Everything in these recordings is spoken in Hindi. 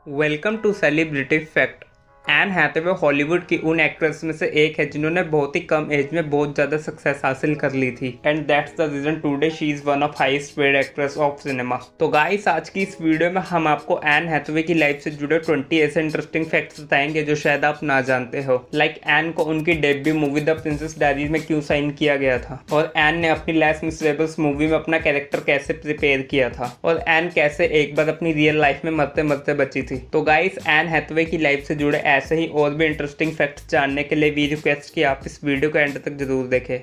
Welcome to celebrity fact. Anne Hathaway Hollywood की उन एक्ट्रेस में से एक है जिन्होंने बहुत ही कम एज में बहुत ज़्यादा सक्सेस हासिल कर ली थी and that's the reason today she is one of highest paid actress of cinema. तो गाइस, आज की इस वीडियो में हम आपको एन हैथवे की लाइफ से जुड़े 20 ऐसे इंटरेस्टिंग फैक्ट्स बताएंगे जो शायद आप ना जानते हो। लाइक एन को उनकी debut movie the princess diaries में क्यों साइन किया गया था, और एन ने अपनी लेस मिसेरेबल्स मूवी में अपना कैरेक्टर कैसे प्रिपेयर किया था, और एन कैसे एक बार अपनी रियल लाइफ में मरते मरते बची थी। तो गाइस, एन हैथवे की लाइफ से जुड़े ऐसे ही और भी इंटरेस्टिंग फैक्ट्स जानने के लिए वी रिक्वेस्ट कि आप इस वीडियो को एंड तक जरूर देखें।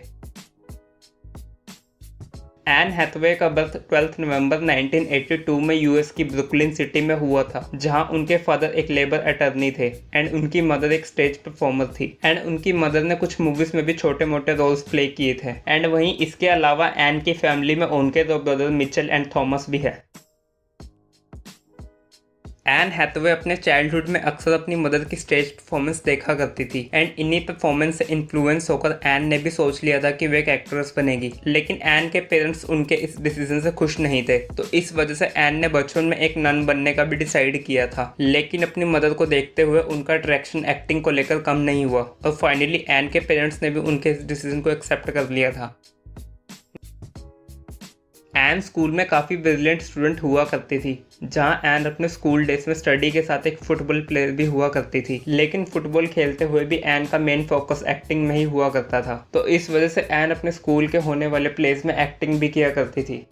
एन हैथवे का बर्थ 12 नवंबर 1982 में यूएस की ब्रुकलिन सिटी में हुआ था, जहां उनके फादर एक लेबर अटर्नी थे एंड उनकी मदर एक स्टेज परफॉर्मर थी एंड उनकी मदर ने कुछ मूवीज में भी छोटे मोटे रोल्स प्ले किए थे। एंड वहीं इसके अलावा एन की फैमिली में उनके दो ब्रदर मिचेल एंड थॉमस भी है। एन हैथवे अपने चाइल्डहुड में अक्सर अपनी मदर की स्टेज परफॉर्मेंस देखा करती थी एंड इन्हीं परफॉर्मेंस से इन्फ्लुएंस होकर एन ने भी सोच लिया था कि वे एक एक्ट्रेस बनेगी, लेकिन एन के पेरेंट्स उनके इस डिसीजन से खुश नहीं थे। तो इस वजह से एन ने बचपन में एक नन बनने का भी डिसाइड किया था, लेकिन अपनी मदर को देखते हुए उनका अट्रैक्शन एक्टिंग को लेकर कम नहीं हुआ और फाइनली एन के पेरेंट्स ने भी उनके इस डिसीजन को एक्सेप्ट कर लिया था। एन स्कूल में काफ़ी ब्रिलियंट स्टूडेंट हुआ करती थी, जहां एन अपने स्कूल डेज में स्टडी के साथ एक फुटबॉल प्लेयर भी हुआ करती थी, लेकिन फुटबॉल खेलते हुए भी एन का मेन फोकस एक्टिंग में ही हुआ करता था। तो इस वजह से एन अपने स्कूल के होने वाले प्लेज में एक्टिंग भी किया करती थी।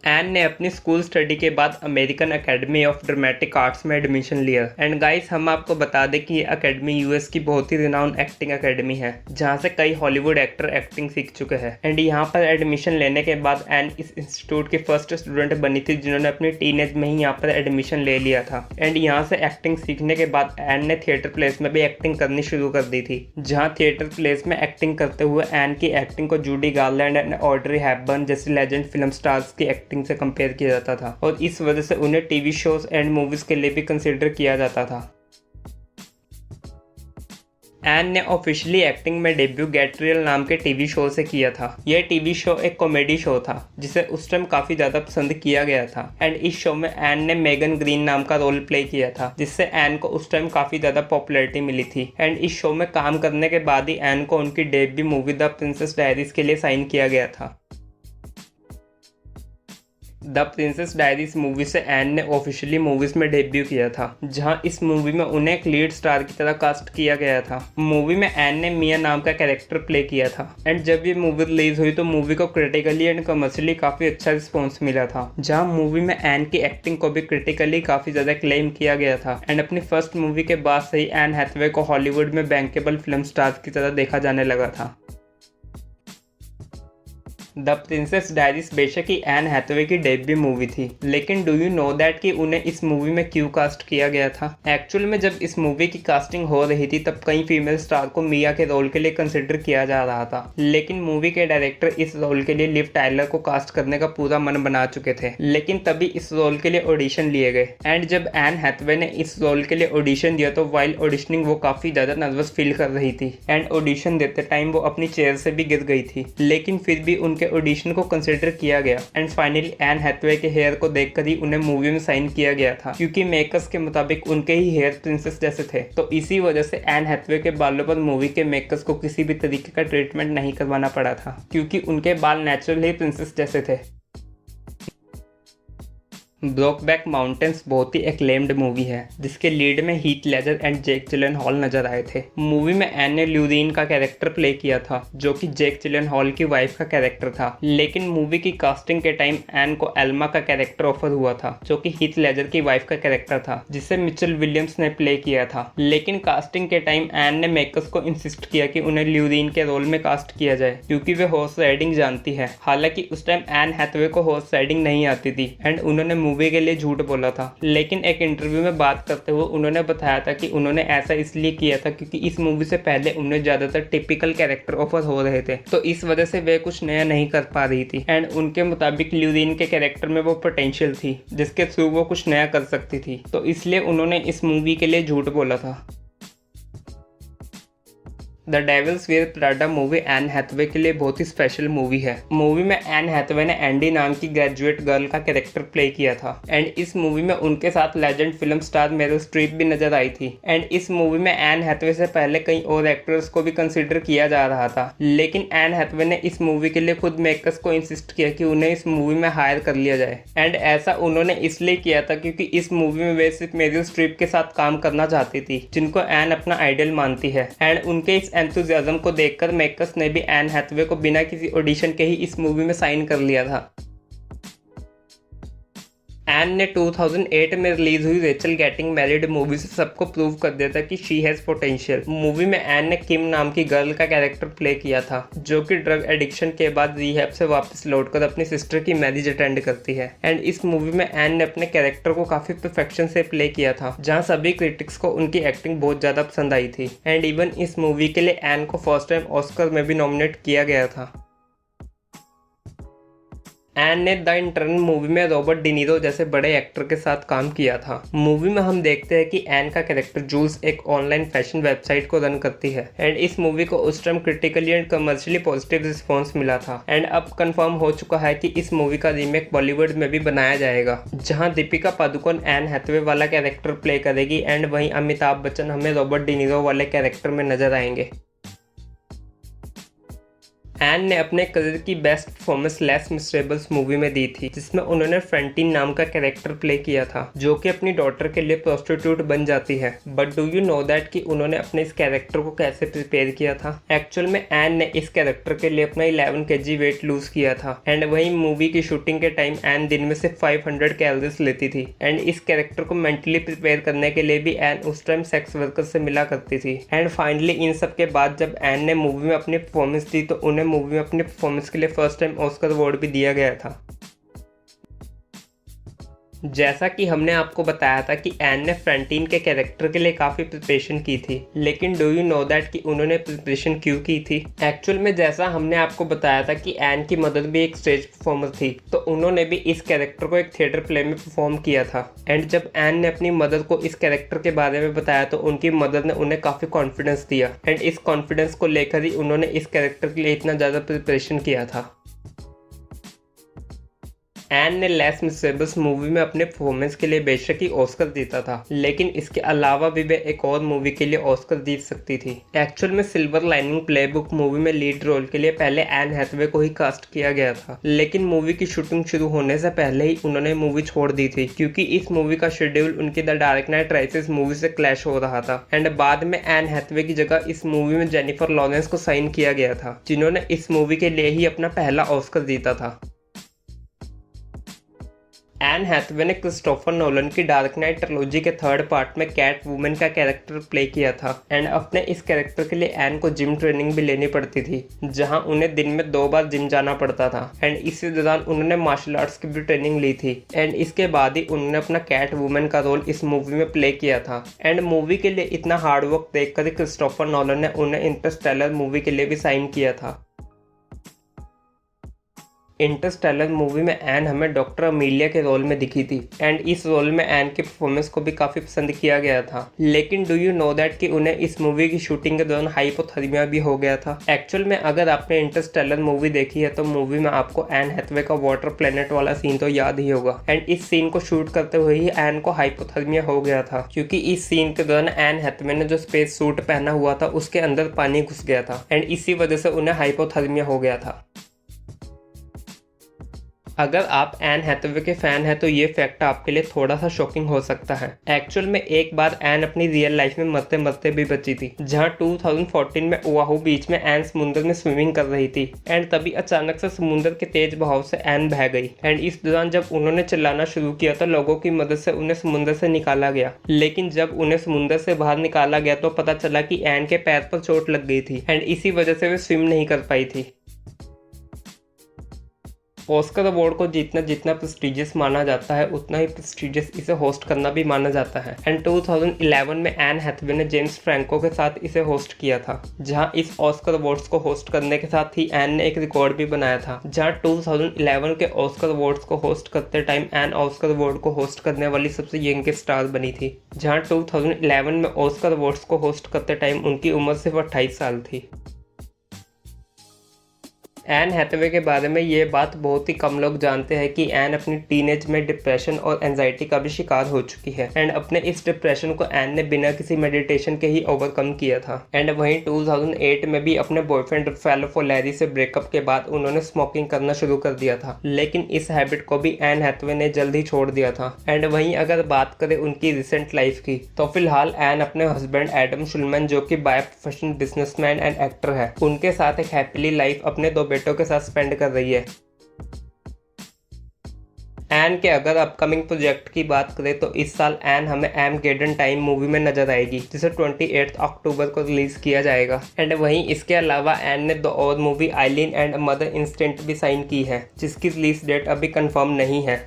एन ने अपनी स्कूल स्टडी के बाद American academy of dramatic arts में एडमिशन लिया एंड गाइस, हम आपको बता दें कि ये एकेडमी यूएस की बहुत ही रिनाउंड एक्टिंग एकेडमी है, जहां से कई हॉलीवुड एक्टर एक्टिंग सीख चुके हैं। एंड यहां पर एडमिशन लेने के बाद एन इस इंस्टीट्यूट की फर्स्ट स्टूडेंट बनी थी जिन्होंने अपनी टीनेज में ही यहाँ पर एडमिशन ले लिया था। एंड यहाँ से एक्टिंग सीखने के बाद एन ने थिएटर प्लेस में भी एक्टिंग करनी शुरू कर दी थी, जहाँ थिएटर प्लेस में एक्टिंग करते हुए एन की एक्टिंग को Judy Garland and Audrey Hepburn जैसी लेजेंड फिल्म स्टार्स की एक्टिंग से कंपेयर किया जाता था, और इस वजह से उन्हें टीवी शोज एंड मूवीज के लिए भी कंसीडर किया जाता था। एन ने ऑफिशियली एक्टिंग में डेब्यू गेट रियल नाम के टीवी शो से किया था। यह टीवी शो एक कॉमेडी शो था जिसे उस टाइम काफी ज्यादा पसंद किया गया था एंड इस शो में एन ने मेगन ग्रीन नाम का रोल प्ले किया था, जिससे एन को उस टाइम काफी ज्यादा पॉपुलैरिटी मिली थी। एंड इस शो में काम करने के बाद ही एन को उनकी debut movie the princess diaries के लिए साइन किया गया था। द प्रिंसेस डायरीज मूवी से एन ने ऑफिशियली मूवीज में डेब्यू किया था, जहां इस मूवी में उन्हें एक लीड स्टार की तरह कास्ट किया गया था। मूवी में एन ने मिया नाम का कैरेक्टर प्ले किया था एंड जब ये मूवी रिलीज हुई तो मूवी को क्रिटिकली एंड कमर्शियली काफी अच्छा रिस्पॉन्स मिला था, जहां मूवी में एन की एक्टिंग को भी क्रिटिकली काफी ज्यादा क्लेम किया गया था। एंड अपनी फर्स्ट मूवी के बाद से ही एन हैथवे को हॉलीवुड में बैंकेबल फिल्म स्टार की तरह देखा जाने लगा था। द प्रिंसेस डायरीज बेशक ही एन हैथवे की डेब्यू मूवी थी, लेकिन डू यू नो दैट कि उन्हें इस मूवी में क्यों कास्ट किया गया था? एक्चुअल में जब इस मूवी की कास्टिंग हो रही थी तब कई फीमेल स्टार को मिया के रोल के लिए कंसिडर किया जा रहा था, लेकिन मूवी के डायरेक्टर इस रोल के लिए लिव टायलर को कास्ट करने का पूरा मन बना चुके थे, लेकिन तभी इस रोल के लिए ऑडिशन लिए गए। एंड जब एन हैथवे ने इस रोल के लिए ऑडिशन दिया तो वाइल ऑडिशनिंग वो काफी ज्यादा नर्वस फील कर रही थी एंड ऑडिशन देते टाइम वो अपनी चेयर से भी गिर गई थी, लेकिन फिर भी उनके ऑडिशन को कंसिडर किया गया एंड फाइनली एन हैथवे के हेयर को देखकर ही उन्हें मूवी में साइन किया गया था, क्योंकि मेकर्स के मुताबिक उनके ही हेयर प्रिंसेस जैसे थे। तो इसी वजह से एन हैथवे के बालों पर मूवी के मेकर्स को किसी भी तरीके का ट्रीटमेंट नहीं करवाना पड़ा था, क्योंकि उनके बाल नेचुरल ही प्रिंसेस जैसे थे। ब्रोकबैक माउंटेन्स बहुत ही एक्लेम्ड मूवी है, जिसके लीड में हीथ लेजर एंड जेक जिलेनहॉल नजर आए थे। मूवी में एन ने ल्यूरीन का कैरेक्टर प्ले किया था, जो कि जेक जिलेनहॉल की वाइफ का कैरेक्टर था, लेकिन मूवी की कास्टिंग के टाइम एन को एल्मा का कैरेक्टर ऑफर हुआ था, जो कि हीथ लेजर की वाइफ का कैरेक्टर था, जिसे मिचेल विलियम्स ने प्ले किया था। लेकिन कास्टिंग के टाइम एन ने मेकर्स को इंसिस्ट किया कि उन्हें ल्यूरीन के रोल में कास्ट किया जाए, क्योंकि वे हॉर्स राइडिंग जानती है। हालांकि उस टाइम एन हैथवे को हॉर्स राइडिंग नहीं आती थी एंड उन्होंने मूवी के लिए झूठ बोला था, लेकिन एक इंटरव्यू में बात करते हुए उन्होंने बताया था कि उन्होंने ऐसा इसलिए किया था क्योंकि इस मूवी से पहले उन्हें ज्यादातर टिपिकल कैरेक्टर ऑफर हो रहे थे, तो इस वजह से वे कुछ नया नहीं कर पा रही थी। एंड उनके मुताबिक ल्यूरीन के कैरेक्टर में वो पोटेंशियल थी जिसके थ्रू वो कुछ नया कर सकती थी, तो इसलिए उन्होंने इस मूवी के लिए झूठ बोला था। The Devil's Wear Prada movie Anne Hathaway के लिए बहुत ही स्पेशल मूवी है। मूवी में एन हैथवे ने एंडी नाम की ग्रेजुएट गर्ल का कैरेक्टर प्ले किया था एंड इस मूवी में उनके साथ legend film star Meryl Streep भी नजर आई थी एंड इस मूवी में एन हैथवे से पहले कई और एक्टर्स को भी कंसिडर किया जा रहा था, लेकिन एन हैथवे ने इस मूवी के लिए खुद मेकर्स को इंसिस्ट किया कि उन्हें इस मूवी में हायर कर लिया जाए एंड ऐसा उन्होंने इसलिए किया था क्योंकि इस मूवी में वे सिर्फ मेरिल स्ट्रीप के साथ काम करना चाहती थी, जिनको एन अपना आइडल मानती है एंड उनके इस एंथुजियाज्म को देखकर मेकर्स ने भी एन हैथवे को बिना किसी ऑडिशन के ही इस मूवी में साइन कर लिया था। एन ने 2008 में रिलीज हुई रेचल गेटिंग मैरिड मूवी से सबको प्रूव कर दिया था कि शी हैज पोटेंशियल। मूवी में एन ने किम नाम की गर्ल का कैरेक्टर प्ले किया था जो कि ड्रग एडिक्शन के बाद रिहैब से वापस लौटकर अपनी सिस्टर की मैरिज अटेंड करती है एंड इस मूवी में एन ने अपने कैरेक्टर को काफी परफेक्शन से प्ले किया था, जहां सभी क्रिटिक्स को उनकी एक्टिंग बहुत ज्यादा पसंद आई थी एंड इवन इस मूवी के लिए एन को फर्स्ट टाइम ऑस्कर में भी नॉमिनेट किया गया था। एन ने द इंटर्न मूवी में रॉबर्ट डिनीरो जैसे बड़े एक्टर के साथ काम किया था। मूवी में हम देखते हैं कि एन का कैरेक्टर जूल्स एक ऑनलाइन फैशन वेबसाइट को रन करती है एंड इस मूवी को उस time critically and commercially positive response मिला था एंड अब कंफर्म हो चुका है कि इस मूवी का रीमेक बॉलीवुड में भी बनाया जाएगा, जहां दीपिका पादुकोण एन हैथवे वाला कैरेक्टर प्ले करेगी एंड वहीं अमिताभ बच्चन हमें रॉबर्ट डिनीरो वाले कैरेक्टर में नजर आएंगे। एन ने अपने करियर की बेस्ट परफॉर्मेंस लेस मिसरेबल्स मूवी में दी थी, जिसमें उन्होंने फ्रेंटीन नाम का कैरेक्टर प्ले किया था जो कि अपनी डॉटर के लिए प्रोस्टिट्यूट बन जाती है। But do you know that कि उन्होंने अपने इस कैरेक्टर को कैसे प्रिपेयर किया था? एक्चुअल में एन ने इस कैरेक्टर के लिए अपना 11 kg वेट लूज किया था एंड वही मूवी की शूटिंग के टाइम एन दिन में सिर्फ 500 कैलोरीज लेती थी एंड इस कैरेक्टर को मेंटली प्रिपेयर करने के लिए भी एन उस टाइम सेक्स वर्कर से मिला करती थी एंड फाइनली इन सब के बाद जब एन ने मूवी में अपनी परफॉर्मेंस दी तो उन्हें मूवी में अपनी परफॉर्मेंस के लिए फर्स्ट टाइम ऑस्कर अवार्ड भी दिया गया था। जैसा कि हमने आपको बताया था कि एन ने फ्रेंटीन के कैरेक्टर के लिए काफ़ी प्रिपरेशन की थी, लेकिन डू यू नो दैट कि उन्होंने प्रिपरेशन क्यों की थी? एक्चुअल में जैसा हमने आपको बताया था कि एन की मदर भी एक स्टेज परफॉर्मर थी, तो उन्होंने भी इस कैरेक्टर को एक थिएटर प्ले में परफॉर्म किया था एंड जब एन ने अपनी मदर को इस कैरेक्टर के बारे में बताया तो उनकी मदर ने उन्हें काफ़ी कॉन्फिडेंस दिया एंड इस कॉन्फिडेंस को लेकर ही उन्होंने इस कैरेक्टर के लिए इतना ज़्यादा प्रिपरेशन किया था। एन ने लेस मिसेबल्स मूवी में अपने परफॉर्मेंस के लिए बेशक ही ऑस्कर जीता था, लेकिन इसके अलावा भी वे एक और मूवी के लिए ऑस्कर जीत सकती थी। एक्चुअल में सिल्वर लाइनिंग प्लेबुक मूवी में लीड रोल के लिए पहले एन हैथवे को ही कास्ट किया गया था, लेकिन मूवी की शूटिंग शुरू होने से पहले ही उन्होंने मूवी छोड़ दी थी क्योंकि इस मूवी का शेड्यूल उनकी द डार्क नाइट राइसेस मूवी से क्लैश हो रहा था एंड बाद में एन हैथवे की जगह इस मूवी में जेनिफर लॉरेंस को साइन किया गया था, जिन्होंने इस मूवी के लिए ही अपना पहला ऑस्कर जीता था। एन हैथवे ने क्रिस्टोफर नोलन की डार्क नाइट ट्रिलॉजी के थर्ड पार्ट में कैट वुमन का कैरेक्टर प्ले किया था एंड अपने इस कैरेक्टर के लिए एन को जिम ट्रेनिंग भी लेनी पड़ती थी, जहां उन्हें दिन में 2 बार जिम जाना पड़ता था एंड इसी दौरान उन्होंने मार्शल आर्ट्स की भी ट्रेनिंग ली थी एंड इसके बाद ही उन्होंने अपना कैट वुमन का रोल इस मूवी में प्ले किया था एंड मूवी के लिए इतना हार्डवर्क देखकर क्रिस्टोफर नोलन ने उन्हें इंटरस्टेलर मूवी के लिए भी साइन किया था। इंटरस्टेलर मूवी में एन हमें डॉक्टर अमीलिया के रोल में दिखी थी एंड इस रोल में एन की परफॉर्मेंस को भी काफ़ी पसंद किया गया था, लेकिन डू यू नो दैट कि उन्हें इस मूवी की शूटिंग के दौरान हाइपोथर्मिया भी हो गया था। एक्चुअल में अगर आपने इंटरस्टेलर मूवी देखी है तो मूवी में आपको एन हैथवे का वाटर प्लेनेट वाला सीन तो याद ही होगा एंड इस सीन को शूट करते हुए ही एन को हाइपोथर्मिया हो गया था क्योंकि इस सीन के दौरान एन हैथवे ने जो स्पेस सूट पहना हुआ था उसके अंदर पानी घुस गया था एंड इसी वजह से उन्हें हाइपोथर्मिया हो गया था। अगर आप एन हैथवे के फैन हैं तो ये फैक्ट आपके लिए थोड़ा सा शॉकिंग हो सकता है। एक्चुअल में एक बार एन अपनी रियल लाइफ में मरते मरते भी बची थी, जहां 2014 में ओआहू बीच में एन समुद्र में स्विमिंग कर रही थी एंड तभी अचानक से समुद्र के तेज बहाव से एन बह गई एंड इस दौरान जब उन्होंने चिल्लाना शुरू किया तो लोगों की मदद से उन्हें समुद्र से निकाला गया, लेकिन जब उन्हें समुद्र से बाहर निकाला गया तो पता चला कि एन के पैर पर चोट लग गई थी एंड इसी वजह से वे स्विम नहीं कर पाई थी। ऑस्कर अवार्ड को जीतना जितना प्रेस्टिजियस माना जाता है उतना ही प्रेस्टिजियस इसे होस्ट करना भी माना जाता है। एंड 2011 में एन हैथवे ने जेम्स फ्रैंको के साथ इसे होस्ट किया था, जहां इस ऑस्कर अवार्ड्स को होस्ट करने के साथ ही एन ने एक रिकॉर्ड भी बनाया था, जहां 2011 के ऑस्कर अवार्ड्स को होस्ट करते टाइम एन ऑस्कर अवार्ड को होस्ट करने वाली सबसे यंगेस्ट स्टार बनी थी। जहां 2011 में ऑस्कर अवार्ड्स को होस्ट करते टाइम उनकी उम्र सिर्फ 28 साल थी। एन हैथवे के बारे में ये बात बहुत ही कम लोग जानते हैं कि एन अपनी टीनेज में डिप्रेशन और एंजाइटी का भी शिकार हो चुकी है। एंड अपने इस डिप्रेशन को एन ने बिना किसी मेडिटेशन के ही ओवरकम किया था। एंड वहीं 2008 में भी अपने बॉयफ्रेंड रफेलो फोलेरी से ब्रेकअप के बाद उन्होंने स्मोकिंग करना शुरू कर दिया था, लेकिन इस हैबिट को भी एन हैथवे ने जल्द ही छोड़ दिया था। एंड वहीं अगर बात करें उनकी रिसेंट लाइफ की, तो फिलहाल एन अपने हस्बैंड एडम शुल्मैन, जो कि by profession businessman and actor है, उनके साथ एक हैप्पीली लाइफ अपने 2 बेटों के साथ स्पेंड कर रही है। एन के अगर अपकमिंग प्रोजेक्ट की बात करें तो इस साल एन हमें आर्मेगेडन टाइम मूवी में नजर आएगी, जिसे 28 अक्टूबर को रिलीज किया जाएगा। एंड वहीं इसके अलावा एन ने 2 और मूवी आइलिन एंड मदर इंस्टिंक्ट भी साइन की है, जिसकी रिलीज डेट अभी कंफर्म नहीं है।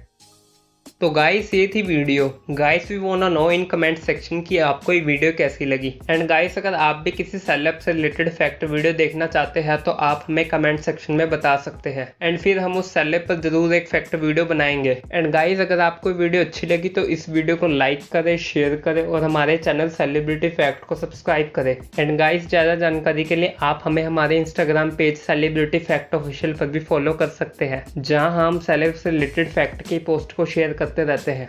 तो गाइस ये थी video. Guys we want to know in comment section कि आपको ये वीडियो कैसी लगी। एंड गाइस अगर आप भी किसी सेलेब से रिलेटेड फैक्ट वीडियो देखना चाहते हैं तो आप हमें कमेंट सेक्शन में बता सकते हैं, एंड फिर हम उस सेलेब पर जरूर एक फैक्ट वीडियो बनाएंगे। एंड गाइस अगर आपको वीडियो अच्छी लगी तो इस वीडियो को लाइक करें, शेयर करें और हमारे चैनल सेलिब्रिटी फैक्ट को सब्सक्राइब करें। एंड गाइस ज़्यादा जानकारी के लिए आप हमें हमारे Instagram page celebrity fact official पर भी फॉलो कर सकते हैं, जहाँ हम सेलेब से रिलेटेड फैक्ट की पोस्ट को शेयर करते रहते हैं।